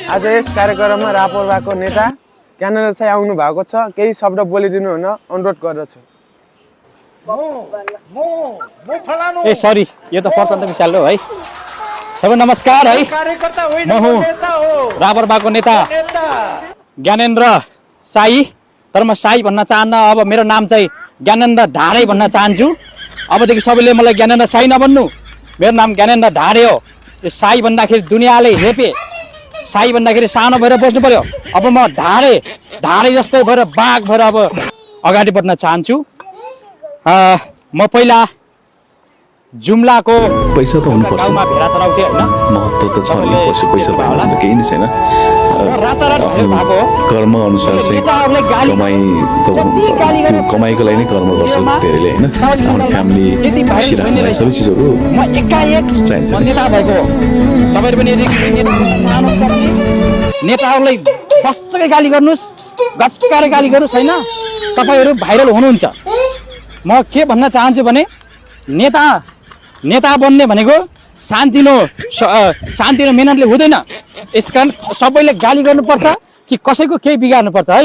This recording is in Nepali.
आज यस कार्यक्रममा रापरवाको नेता ज्ञानेन्द्र साई आउनु भएको छ। केही शब्द बोलिदिनु हुन अनुरोध गर्दछु। ए सरी, यो त प्रचण्ड विशाल हो है। सबै नमस्कार है, म हुँ रापरवाको नेता ज्ञानेन्द्र साई। तर म साई भन्न चाहन्न, अब मेरो नाम चाहिँ ज्ञानेन्द्र ढाडे भन्न चाहन्छु। अबदेखि सबैले मलाई ज्ञानेन्द्र साई नभन्नु, मेरो नाम ज्ञानेन्द्र ढाडे हो। यो साई भन्दाखेरि दुनियाँले हेपे, साई भन्दाखेरि सानो भएर बस्नु पर्यो। अब म ढाडे जस्तै भएर बाघ भएर अब अगाडि बढ्न चाहन्छु। म पहिला जुम्लाको पैसा त हुनुपर्छ, गाउँमा भेडा चराउँथे होइन, महत्त्व त छ नि। पैसा भएन त केही नै छैन। कर्म अनुसार चाहिँ कमाइ त त्यो कमाइको लागि नै कर्म गर्छ धेरैले होइन। आफ्नो फ्यामिली खुसी राख्नलाई सबै चिजहरू चाहिन्छ। नेताहरूलाई बस्सकै गाली गर्नुहोस्, गच्काएर गाली गर्नुहोस् होइन, तपाईँहरू भाइरल हुनुहुन्छ। म के भन्न चाहन्छु भने नेता बन्ने भनेको शान्तिनो मेहनतले हुँदैन। यसकारण सबैले गाली गर्नुपर्छ कि कसैको केही बिगार्नुपर्छ है।